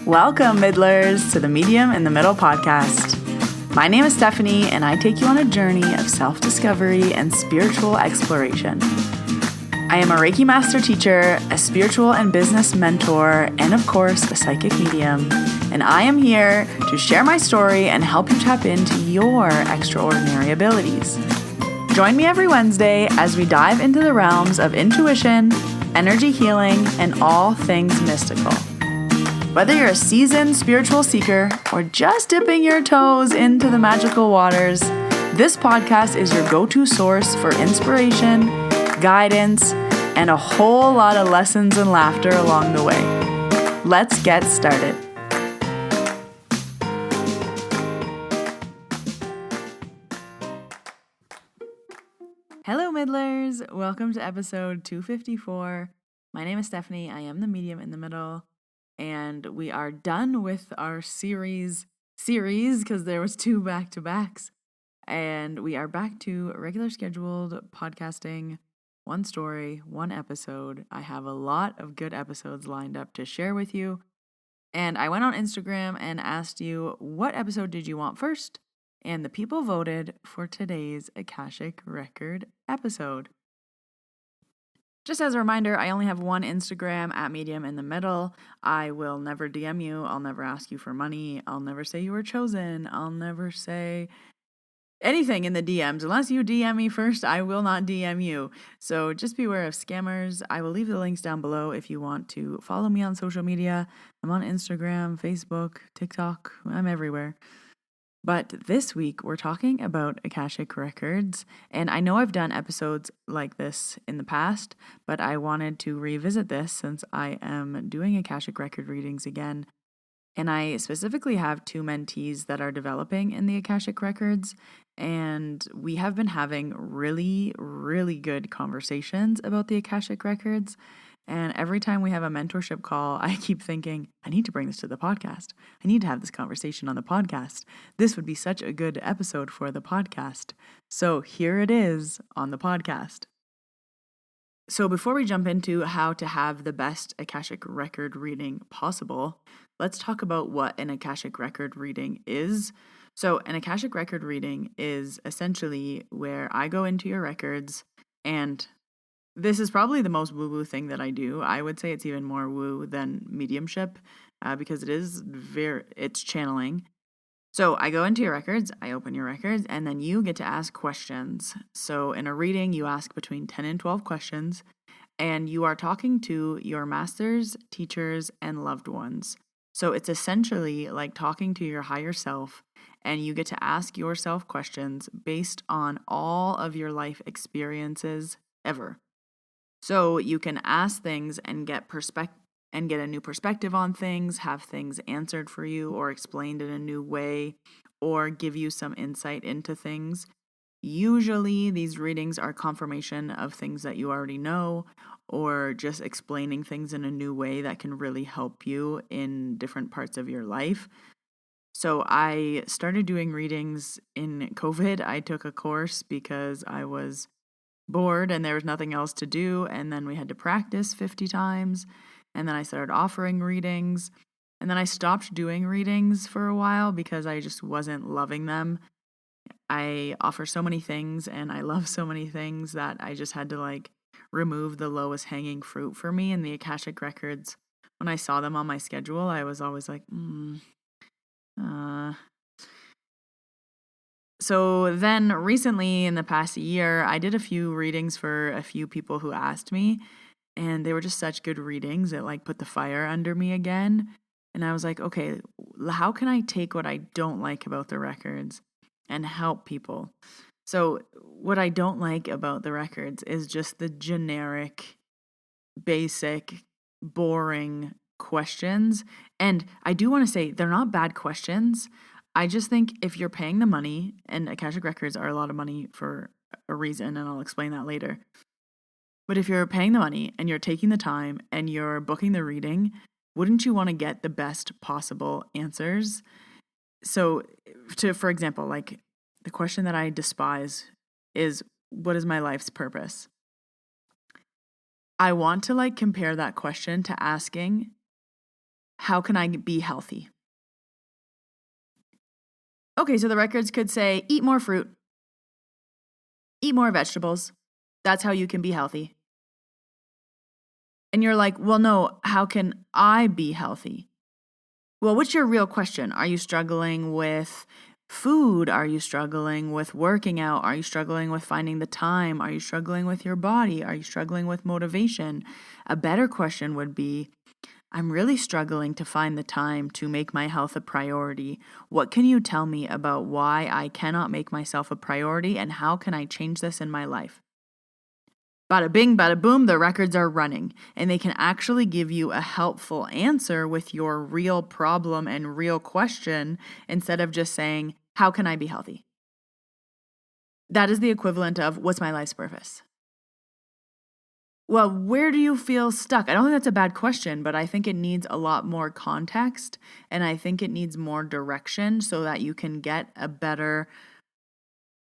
Welcome, Middlers, to the Medium in the Middle podcast. My name is Stephanie, and I take you on a journey of self-discovery and spiritual exploration. I am a Reiki master teacher, a spiritual and business mentor, and of course, a psychic medium. And I am here to share my story and help you tap into your extraordinary abilities. Join me every Wednesday as we dive into the realms of intuition, energy healing, and all things mystical. Whether you're a seasoned spiritual seeker or just dipping your toes into the magical waters, this podcast is your go-to source for inspiration, guidance, and a whole lot of lessons and laughter along the way. Let's get started. Hello, Middlers. Welcome to episode 254. My name is Stephanie. I am the medium in the middle. And we are done with our series because there was 2 back-to-backs. And we are back to regular scheduled podcasting, 1 story, 1 episode. I have a lot of good episodes lined up to share with you. And I went on Instagram and asked you, what episode did you want first? And the people voted for today's Akashic Record episode. Just as a reminder, I only have 1 Instagram at Medium in the Middle. I will never DM you. I'll never ask you for money. I'll never say you were chosen. I'll never say anything in the DMs. Unless you DM me first, I will not DM you. So just beware of scammers. I will leave the links down below if you want to follow me on social media. I'm on Instagram, Facebook, TikTok. I'm everywhere. But this week, we're talking about Akashic Records, and I know I've done episodes like this in the past, but I wanted to revisit this since I am doing Akashic Record readings again, and I specifically have 2 mentees that are developing in the Akashic Records, and we have been having really, really good conversations about the Akashic Records. And every time we have a mentorship call, I keep thinking, I need to bring this to the podcast. I need to have this conversation on the podcast. This would be such a good episode for the podcast. So here it is on the podcast. So before we jump into how to have the best Akashic Record reading possible, let's talk about what an Akashic Record reading is. So an Akashic Record reading is essentially where I go into your records, and this is probably the most woo-woo thing that I do. I would say it's even more woo than mediumship because it's channeling. So I go into your records, I open your records, and then you get to ask questions. So in a reading, you ask between 10 and 12 questions, and you are talking to your masters, teachers, and loved ones. So it's essentially like talking to your higher self, and you get to ask yourself questions based on all of your life experiences ever. So you can ask things and get a new perspective on things, have things answered for you or explained in a new way, or give you some insight into things. Usually these readings are confirmation of things that you already know, or just explaining things in a new way that can really help you in different parts of your life. So I started doing readings in COVID. I took a course because I was bored and there was nothing else to do, and then we had to practice 50 times, and then I started offering readings, and then I stopped doing readings for a while because I just wasn't loving them. I offer so many things and I love so many things that I just had to remove the lowest hanging fruit for me. And the Akashic Records, when I saw them on my schedule, I was always like, So then recently in the past year, I did a few readings for a few people who asked me, and they were just such good readings. It put the fire under me again. And I was like, okay, how can I take what I don't like about the records and help people? So what I don't like about the records is just the generic, basic, boring questions. And I do want to say they're not bad questions. I just think if you're paying the money, and Akashic Records are a lot of money for a reason, and I'll explain that later. But if you're paying the money and you're taking the time and you're booking the reading, wouldn't you want to get the best possible answers? So for example, the question that I despise is, what is my life's purpose? I want to compare that question to asking, how can I be healthy? Okay, so the records could say, eat more fruit, eat more vegetables. That's how you can be healthy. And you're like, well, no, how can I be healthy? Well, what's your real question? Are you struggling with food? Are you struggling with working out? Are you struggling with finding the time? Are you struggling with your body? Are you struggling with motivation? A better question would be, I'm really struggling to find the time to make my health a priority. What can you tell me about why I cannot make myself a priority, and how can I change this in my life? Bada bing, bada boom, the records are running, and they can actually give you a helpful answer with your real problem and real question instead of just saying, how can I be healthy? That is the equivalent of, what's my life's purpose? Well, where do you feel stuck? I don't think that's a bad question, but I think it needs a lot more context, and I think it needs more direction so that you can get a better,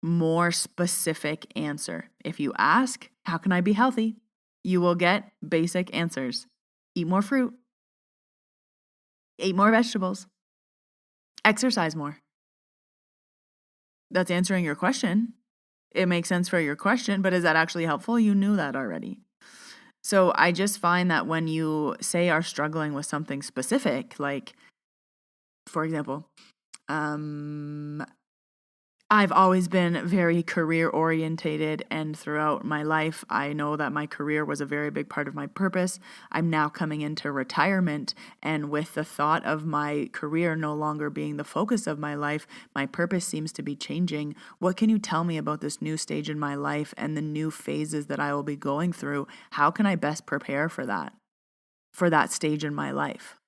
more specific answer. If you ask, how can I be healthy? You will get basic answers. Eat more fruit. Eat more vegetables. Exercise more. That's answering your question. It makes sense for your question, but is that actually helpful? You knew that already. So I just find that when you say are struggling with something specific, like, for example, I've always been very career orientated, and throughout my life, I know that my career was a very big part of my purpose. I'm now coming into retirement, and with the thought of my career no longer being the focus of my life, my purpose seems to be changing. What can you tell me about this new stage in my life and the new phases that I will be going through? How can I best prepare for that stage in my life?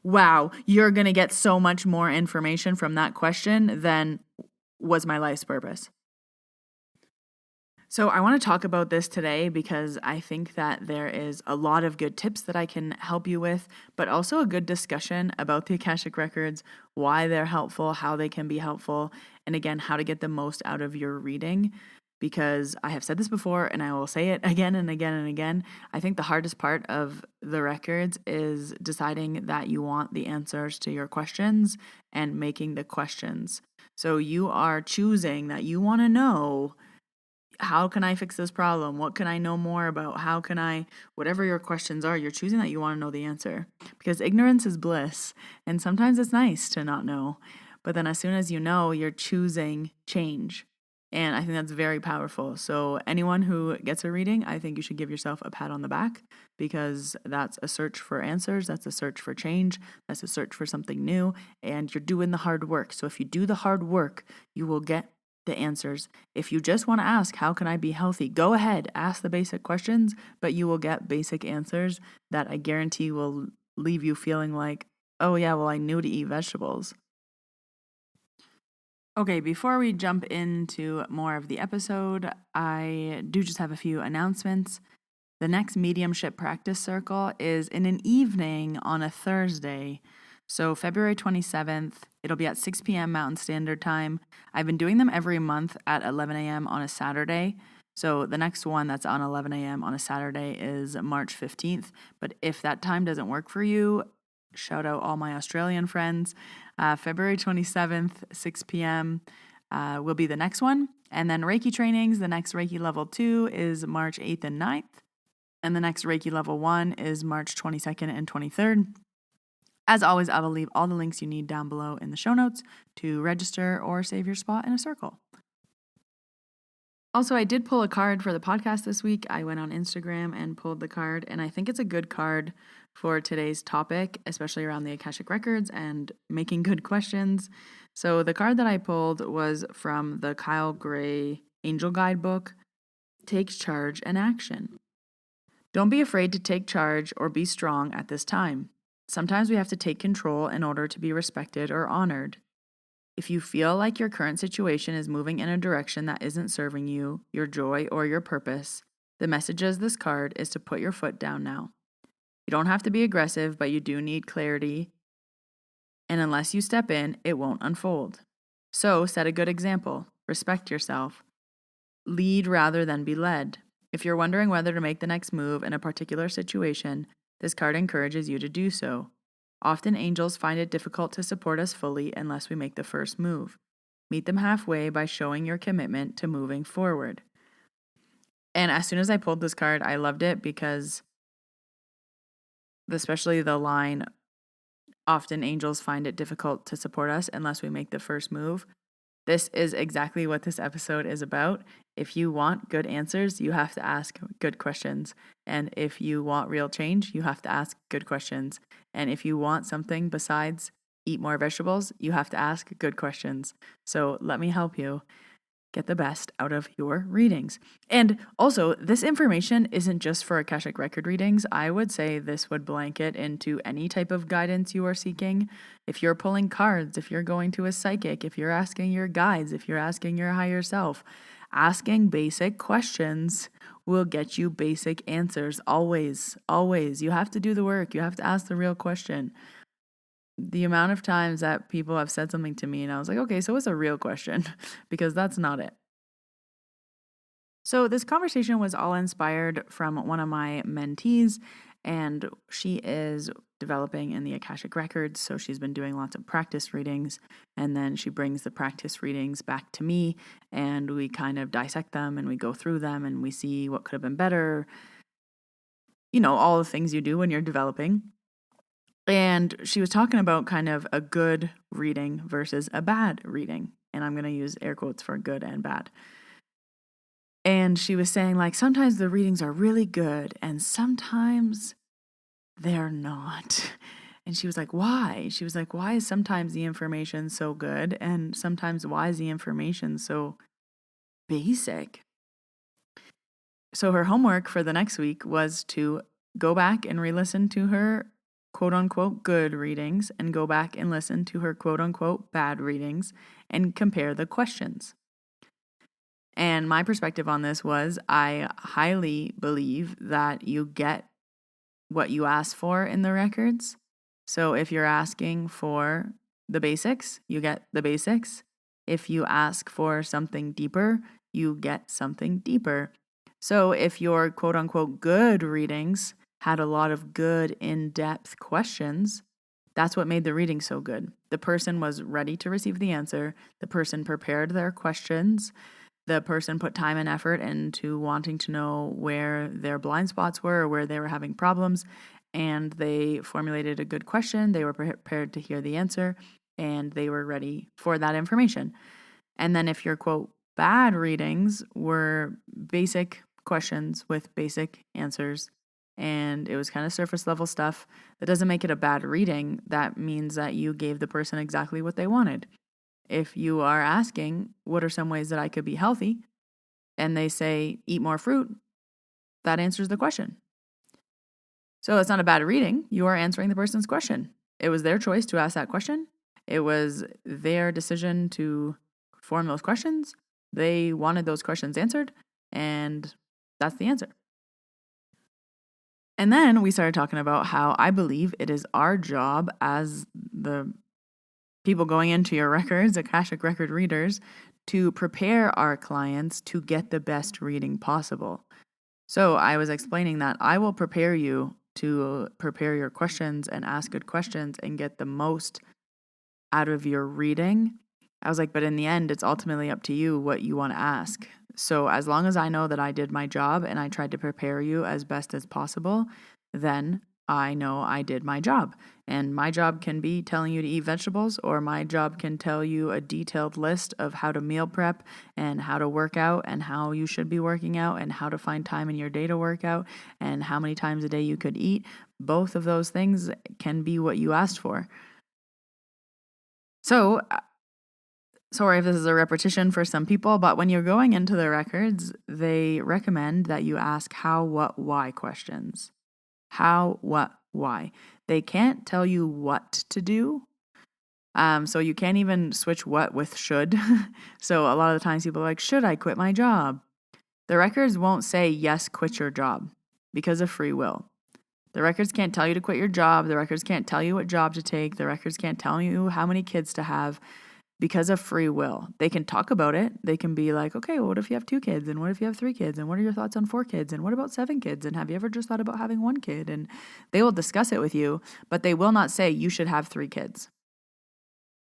Wow, you're going to get so much more information from that question than was my life's purpose. So I want to talk about this today because I think that there is a lot of good tips that I can help you with, but also a good discussion about the Akashic Records, why they're helpful, how they can be helpful, and again, how to get the most out of your reading. Because I have said this before and I will say it again and again and again. I think the hardest part of the records is deciding that you want the answers to your questions and making the questions. So you are choosing that you want to know, how can I fix this problem? What can I know more about? How can I, whatever your questions are, you're choosing that you want to know the answer. Because ignorance is bliss. And sometimes it's nice to not know. But then as soon as you know, you're choosing change. And I think that's very powerful. So anyone who gets a reading, I think you should give yourself a pat on the back, because that's a search for answers. That's a search for change. That's a search for something new. And you're doing the hard work. So if you do the hard work, you will get the answers. If you just want to ask, how can I be healthy? Go ahead, ask the basic questions, but you will get basic answers that I guarantee will leave you feeling like, oh yeah, well, I knew to eat vegetables. Okay, before we jump into more of the episode, I do just have a few announcements. The next Mediumship Practice Circle is in an evening on a Thursday. So February 27th, it'll be at 6 p.m. Mountain Standard Time. I've been doing them every month at 11 a.m. on a Saturday. So the next one that's on 11 a.m. on a Saturday is March 15th. But if that time doesn't work for you, shout out all my Australian friends. February 27th, 6 p.m. Will be the next one. And then Reiki trainings, the next Reiki Level 2 is March 8th and 9th. And the next Reiki Level 1 is March 22nd and 23rd. As always, I will leave all the links you need down below in the show notes to register or save your spot in a circle. Also, I did pull a card for the podcast this week. I went on Instagram and pulled the card, and I think it's a good card for today's topic, especially around the Akashic Records and making good questions. So the card that I pulled was from the Kyle Gray Angel Guide book, Take Charge and Action. Don't be afraid to take charge or be strong at this time. Sometimes we have to take control in order to be respected or honored. If you feel like your current situation is moving in a direction that isn't serving you, your joy, or your purpose, the message of this card is to put your foot down now. You don't have to be aggressive, but you do need clarity. And unless you step in, it won't unfold. So set a good example. Respect yourself. Lead rather than be led. If you're wondering whether to make the next move in a particular situation, This card encourages you to do so. Often angels find it difficult to support us fully unless we make the first move. Meet them halfway by showing your commitment to moving forward. And as soon as I pulled this card, I loved it because especially the line, often angels find it difficult to support us unless we make the first move. This is exactly what this episode is about. If you want good answers, you have to ask good questions. And if you want real change, you have to ask good questions. And if you want something besides eat more vegetables, you have to ask good questions. So let me help you get the best out of your readings. And also, this information isn't just for Akashic Record readings. I would say this would blanket into any type of guidance you are seeking. If you're pulling cards, if you're going to a psychic, if you're asking your guides, if you're asking your higher self, asking basic questions will get you basic answers. Always, always. You have to do the work. You have to ask the real question. The amount of times that people have said something to me and I was like, okay, so what's a real question? Because that's not it. So this conversation was all inspired from one of my mentees, and she is developing in the Akashic Records. So she's been doing lots of practice readings, and then she brings the practice readings back to me, and we kind of dissect them and we go through them and we see what could have been better. You know, all the things you do when you're developing. And she was talking about kind of a good reading versus a bad reading. And I'm going to use air quotes for good and bad. And she was saying, like, sometimes the readings are really good and sometimes they're not. And she was like, why? She was like, why is sometimes the information so good and sometimes why is the information so basic? So her homework for the next week was to go back and re-listen to her quote unquote good readings and go back and listen to her quote unquote bad readings and compare the questions. And my perspective on this was I highly believe that you get what you ask for in the records. So if you're asking for the basics, you get the basics. If you ask for something deeper, you get something deeper. So if your quote unquote good readings had a lot of good in-depth questions, that's what made the reading so good. The person was ready to receive the answer. The person prepared their questions. The person put time and effort into wanting to know where their blind spots were or where they were having problems. And they formulated a good question. They were prepared to hear the answer. And they were ready for that information. And then if your quote bad readings were basic questions with basic answers, and it was kind of surface level stuff, that doesn't make it a bad reading. That means that you gave the person exactly what they wanted. If you are asking, what are some ways that I could be healthy? And they say, eat more fruit, that answers the question. So it's not a bad reading. You are answering the person's question. It was their choice to ask that question. It was their decision to form those questions. They wanted those questions answered, and that's the answer. And then we started talking about how I believe it is our job as the people going into your records, Akashic Record readers, to prepare our clients to get the best reading possible. So I was explaining that I will prepare you to prepare your questions and ask good questions and get the most out of your reading. I was like, but in the end, it's ultimately up to you what you want to ask. So as long as I know that I did my job and I tried to prepare you as best as possible, then I know I did my job. And my job can be telling you to eat vegetables, or my job can tell you a detailed list of how to meal prep and how to work out and how you should be working out and how to find time in your day to work out and how many times a day you could eat. Both of those things can be what you asked for. So, sorry if this is a repetition for some people, but when you're going into the records, they recommend that you ask how, what, why questions. How, what, why. They can't tell you what to do. So you can't even switch what with should. So a lot of the times people are like, should I quit my job? The records won't say, yes, quit your job because of free will. The records can't tell you to quit your job. The records can't tell you what job to take. The records can't tell you how many kids to have. because of free will. They can talk about it. They can be like, okay, well, what if you have 2 kids? And what if you have 3 kids? And what are your thoughts on 4 kids? And what about 7 kids? And have you ever just thought about having 1 kid? And they will discuss it with you, but they will not say you should have 3 kids,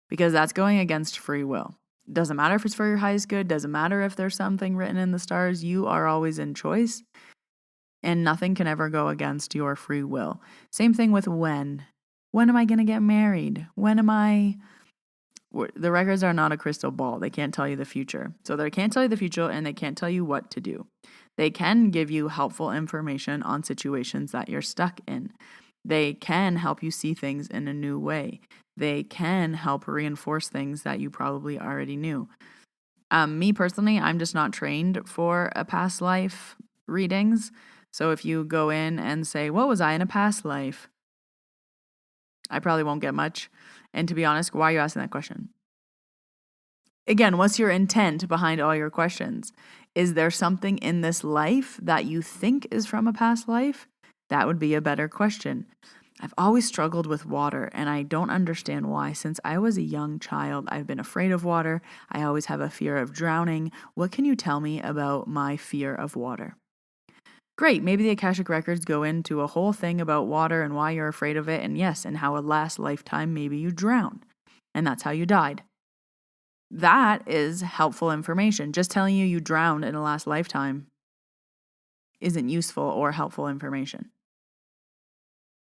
because that's going against free will. Doesn't matter if it's for your highest good. Doesn't matter if there's something written in the stars. You are always in choice, and nothing can ever go against your free will. Same thing with when. When am I going to get married? The records are not a crystal ball. They can't tell you the future. So they can't tell you the future, and they can't tell you what to do. They can give you helpful information on situations that you're stuck in. They can help you see things in a new way. They can help reinforce things that you probably already knew. Me personally, I'm just not trained for a past life readings. So if you go in and say, what was I in a past life? I probably won't get much. And to be honest, why are you asking that question? Again, what's your intent behind all your questions? Is there something in this life that you think is from a past life? That would be a better question. I've always struggled with water, and I don't understand why. Since I was a young child, I've been afraid of water. I always have a fear of drowning. What can you tell me about my fear of water? Great, maybe the Akashic records go into a whole thing about water and why you're afraid of it, and yes, and how a last lifetime maybe you drowned, and that's how you died. That is helpful information. Just telling you drowned in a last lifetime isn't useful or helpful information.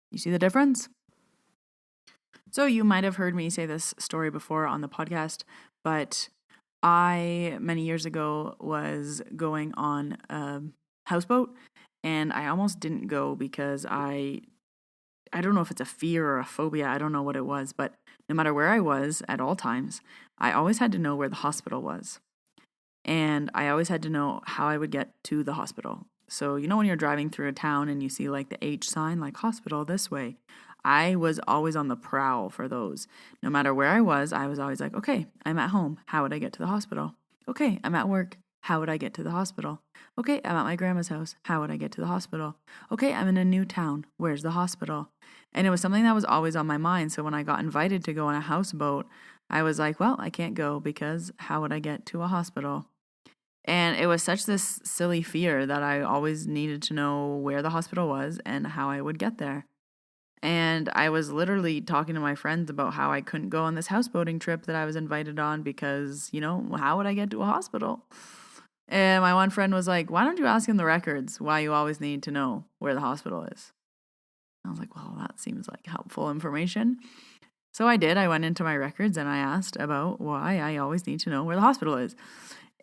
You see the difference? So you might have heard me say this story before on the podcast, but I, many years ago, was going on a houseboat, and I almost didn't go because I don't know if it's a fear or a phobia. I don't know what it was, but no matter where I was at all times, I always had to know where the hospital was. And I always had to know how I would get to the hospital. So, when you're driving through a town and you see like the H sign, like hospital this way, I was always on the prowl for those. No matter where I was always like, okay, I'm at home. How would I get to the hospital? Okay, I'm at work. How would I get to the hospital? Okay, I'm at my grandma's house. How would I get to the hospital? Okay, I'm in a new town. Where's the hospital? And it was something that was always on my mind. So when I got invited to go on a houseboat, I was like, well, I can't go because how would I get to a hospital? And it was such this silly fear that I always needed to know where the hospital was and how I would get there. And I was literally talking to my friends about how I couldn't go on this houseboating trip that I was invited on because, how would I get to a hospital? And my one friend was like, why don't you ask in the records why you always need to know where the hospital is? I was like, well, that seems like helpful information. So I did. I went into my records and I asked about why I always need to know where the hospital is.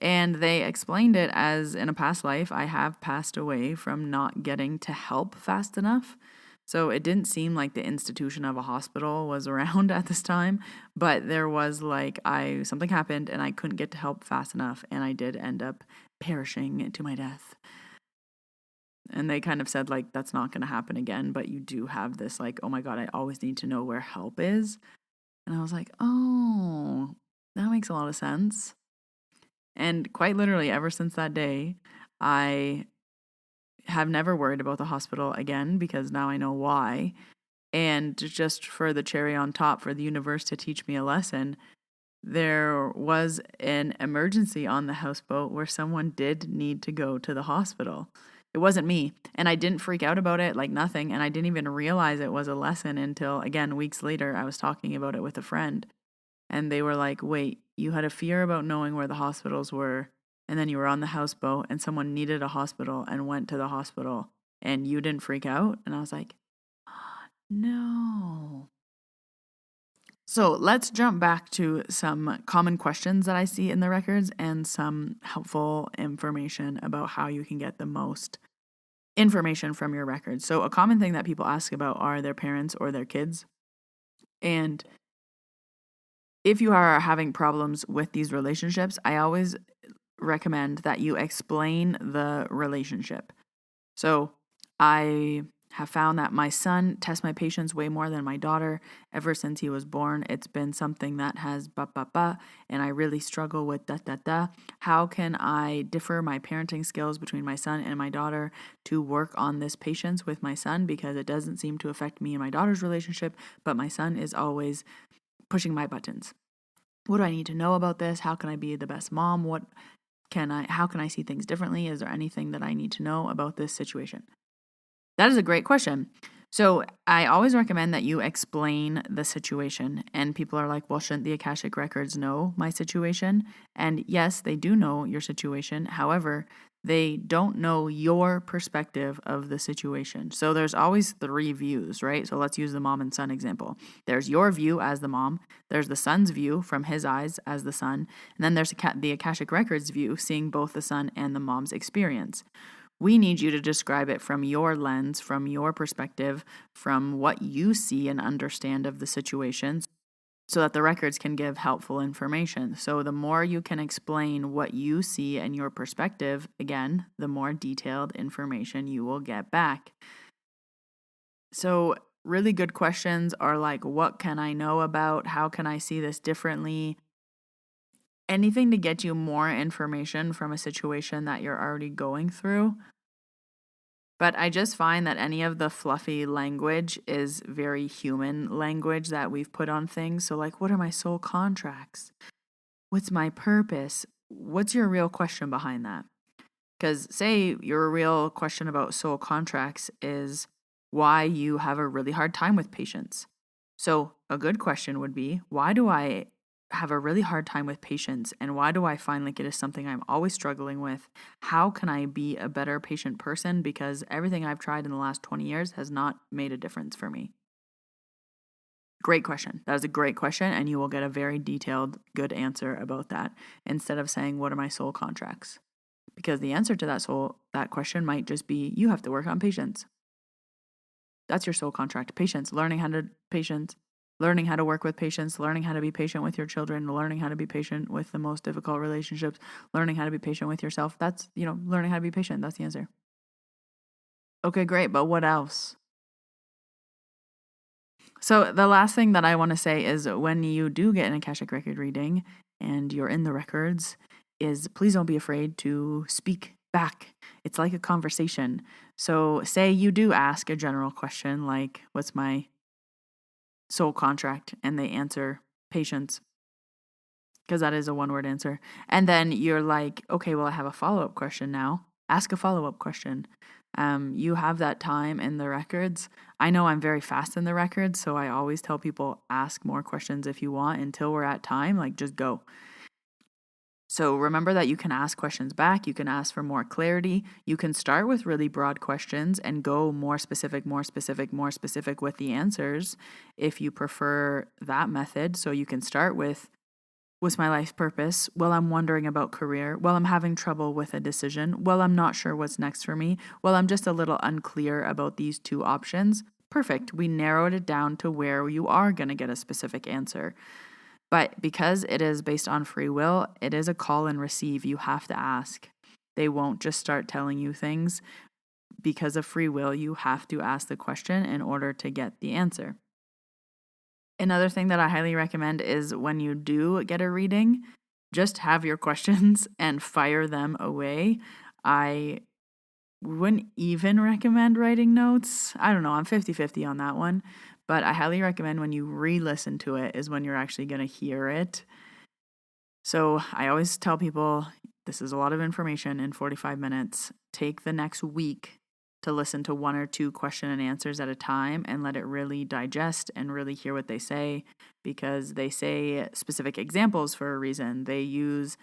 And they explained it as in a past life, I have passed away from not getting to help fast enough. So it didn't seem like the institution of a hospital was around at this time, but there was something happened and I couldn't get to help fast enough, and I did end up perishing to my death. And they kind of said that's not going to happen again, but you do have this oh my God, I always need to know where help is. And I was like, oh, that makes a lot of sense. And quite literally, ever since that day, I have never worried about the hospital again because now I know why. And just for the cherry on top, for the universe to teach me a lesson, there was an emergency on the houseboat where someone did need to go to the hospital. It wasn't me. And I didn't freak out about it like nothing. And I didn't even realize it was a lesson until, again, weeks later, I was talking about it with a friend. And they were like, wait, you had a fear about knowing where the hospitals were, and then you were on the houseboat and someone needed a hospital and went to the hospital and you didn't freak out? And I was like, no. So let's jump back to some common questions that I see in the records and some helpful information about how you can get the most information from your records. So a common thing that people ask about are their parents or their kids. And if you are having problems with these relationships, I always recommend that you explain the relationship. So I have found that my son tests my patience way more than my daughter. Ever since he was born, it's been something that has and I really struggle with How can I differ my parenting skills between my son and my daughter to work on this patience with my son? Because it doesn't seem to affect me and my daughter's relationship, but my son is always pushing my buttons. What do I need to know about this? How can I be the best mom? How can I see things differently? Is there anything that I need to know about this situation? That is a great question. So I always recommend that you explain the situation. And people are like, well, shouldn't the Akashic records know my situation? And yes, they do know your situation. However, they don't know your perspective of the situation. So there's always three views, right? So let's use the mom and son example. There's your view as the mom. There's the son's view from his eyes as the son. And then there's the Akashic records view, seeing both the son and the mom's experience. We need you to describe it from your lens, from your perspective, from what you see and understand of the situation, so that the records can give helpful information. So the more you can explain what you see and your perspective, again, the more detailed information you will get back. So really good questions are like, what can I know about? How can I see this differently? Anything to get you more information from a situation that you're already going through. But I just find that any of the fluffy language is very human language that we've put on things. So, like, what are my soul contracts? What's my purpose? What's your real question behind that? Because, say, your real question about soul contracts is why you have a really hard time with patience. So, a good question would be, why do I have a really hard time with patience, and why do I find like it is something I'm always struggling with? How can I be a better patient person? Because everything I've tried in the last 20 years has not made a difference for me. Great question. That is a great question, and you will get a very detailed, good answer about that instead of saying, what are my soul contracts? Because the answer to that question might just be, you have to work on patience. That's your soul contract. Patience, learning how to work with patience, learning how to be patient with your children, learning how to be patient with the most difficult relationships, learning how to be patient with yourself. That's, learning how to be patient. That's the answer. Okay, great. But what else? So the last thing that I want to say is when you do get an Akashic record reading and you're in the records, is please don't be afraid to speak back. It's like a conversation. So say you do ask a general question like, what's my soul contract? And they answer patience, because that is a one-word answer. And then you're like, okay, well, I have a follow-up question now. Ask a follow-up question. You have that time in the records. I know I'm very fast in the records, so I always tell people, ask more questions if you want until we're at time, like just go. So remember that you can ask questions back. You can ask for more clarity. You can start with really broad questions and go more specific with the answers if you prefer that method. So you can start with, what's my life purpose? Well, I'm wondering about career. Well, I'm having trouble with a decision. Well, I'm not sure what's next for me. Well, I'm just a little unclear about these two options. Perfect. We narrowed it down to where you are going to get a specific answer. But because it is based on free will, it is a call and receive. You have to ask. They won't just start telling you things. Because of free will, you have to ask the question in order to get the answer. Another thing that I highly recommend is when you do get a reading, just have your questions and fire them away. I wouldn't even recommend writing notes. I don't know, I'm 50-50 on that one. But I highly recommend when you re-listen to it is when you're actually going to hear it. So I always tell people, this is a lot of information in 45 minutes. Take the next week to listen to one or two question and answers at a time and let it really digest and really hear what they say, because they say specific examples for a reason. They use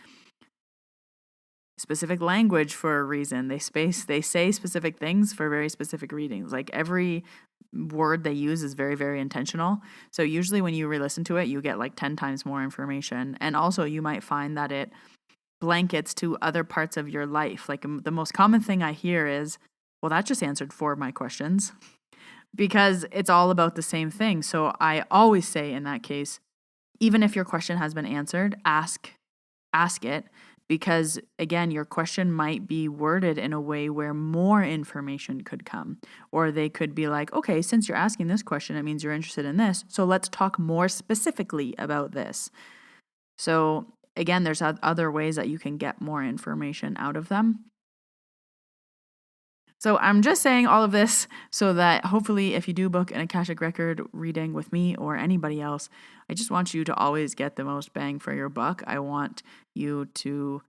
specific language for a reason. They say specific things for very specific readings. Like every word they use is very, very intentional. So usually when you re-listen to it, you get like 10 times more information. And also you might find that it blankets to other parts of your life. Like the most common thing I hear is, well, that just answered 4 of my questions, because it's all about the same thing. So I always say in that case, even if your question has been answered, ask it, because again, your question might be worded in a way where more information could come. Or they could be like, okay, since you're asking this question, it means you're interested in this. So let's talk more specifically about this. So again, there's other ways that you can get more information out of them. So I'm just saying all of this so that hopefully if you do book an Akashic Record reading with me or anybody else, I just want you to always get the most bang for your buck. I want you to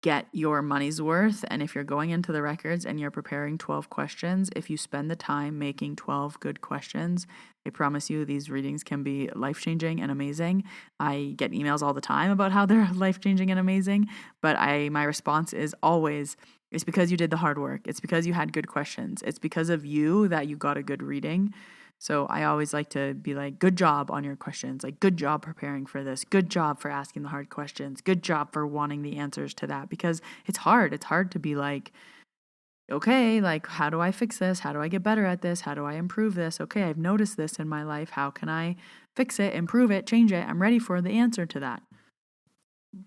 get your money's worth. And if you're going into the records and you're preparing 12 questions, if you spend the time making 12 good questions, I promise you these readings can be life-changing and amazing. I get emails all the time about how they're life-changing and amazing, but my response is always, it's because you did the hard work. It's because you had good questions. It's because of you that you got a good reading. So I always like to be like, good job on your questions. Like, good job preparing for this. Good job for asking the hard questions. Good job for wanting the answers to that, because it's hard. It's hard to be like, okay, like, how do I fix this? How do I get better at this? How do I improve this? Okay, I've noticed this in my life. How can I fix it, improve it, change it? I'm ready for the answer to that.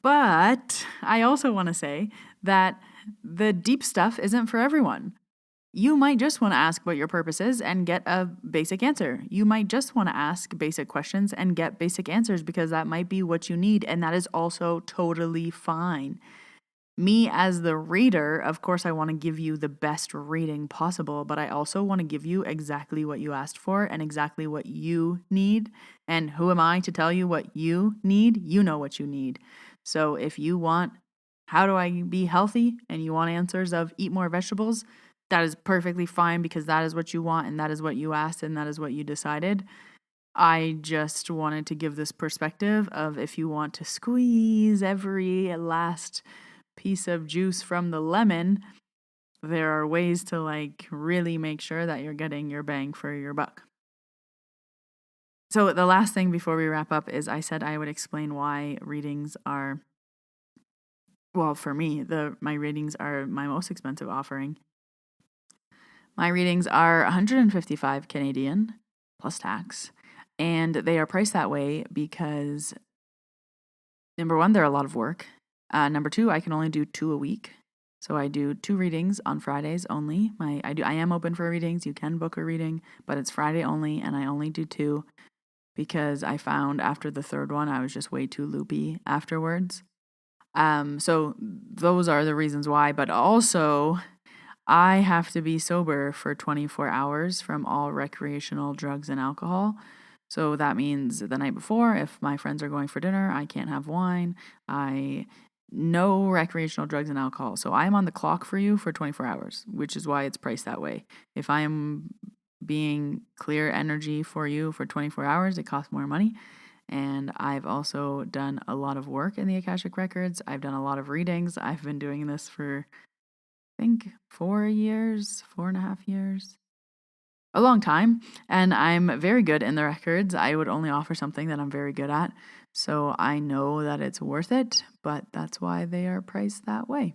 But I also want to say that the deep stuff isn't for everyone. You might just want to ask what your purpose is and get a basic answer. You might just want to ask basic questions and get basic answers because that might be what you need, and that is also totally fine. Me as the reader, of course, I want to give you the best reading possible, but I also want to give you exactly what you asked for and exactly what you need. And who am I to tell you what you need? You know what you need. So if you want, how do I be healthy? And you want answers of eat more vegetables, that is perfectly fine because that is what you want and that is what you asked and that is what you decided. I just wanted to give this perspective of if you want to squeeze every last piece of juice from the lemon, there are ways to like really make sure that you're getting your bang for your buck. So the last thing before we wrap up is I said I would explain why readings are, well, for me, my readings are my most expensive offering. My readings are 155 Canadian plus tax, and they are priced that way because number one, they're a lot of work. Number two, I can only do 2 a week. So I do 2 readings on Fridays only. I am open for readings. You can book a reading, but it's Friday only, and I only do 2 because I found after the third one I was just way too loopy afterwards. So those are the reasons why, but also I have to be sober for 24 hours from all recreational drugs and alcohol. So that means the night before, if my friends are going for dinner, I can't have wine. No recreational drugs and alcohol. So I'm on the clock for you for 24 hours, which is why it's priced that way. If I am being clear energy for you for 24 hours, it costs more money. And I've also done a lot of work in the Akashic Records. I've done a lot of readings. I've been doing this for, I think, 4.5 years. A long time, and I'm very good in the records. I would only offer something that I'm very good at, so I know that it's worth it, but that's why they are priced that way.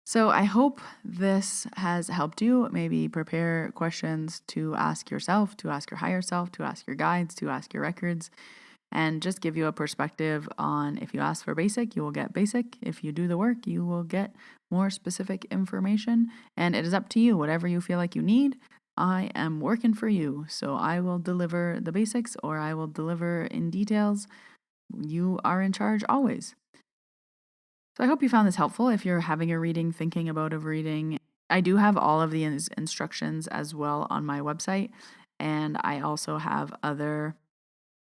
So I hope this has helped you maybe prepare questions to ask yourself, to ask your higher self, to ask your guides, to ask your records, and just give you a perspective on if you ask for basic, you will get basic. If you do the work, you will get more specific information. And it is up to you, whatever you feel like you need. I am working for you. So I will deliver the basics or I will deliver in details. You are in charge always. So I hope you found this helpful. If you're having a reading, thinking about a reading, I do have all of the instructions as well on my website. And I also have other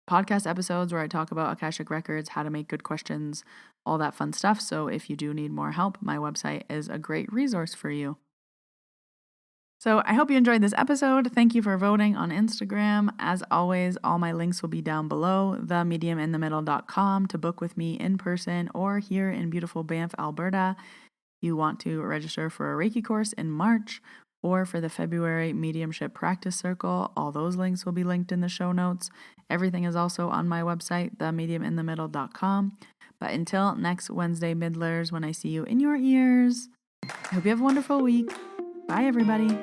podcast episodes where I talk about Akashic Records, how to make good questions, all that fun stuff. So if you do need more help, my website is a great resource for you. So I hope you enjoyed this episode. Thank you for voting on Instagram. As always, all my links will be down below, themediuminthemiddle.com to book with me in person or here in beautiful Banff, Alberta. You want to register for a Reiki course in March or for the February Mediumship Practice Circle. All those links will be linked in the show notes. Everything is also on my website, themediuminthemiddle.com. But until next Wednesday, Middlers, when I see you in your ears, I hope you have a wonderful week. Bye, everybody.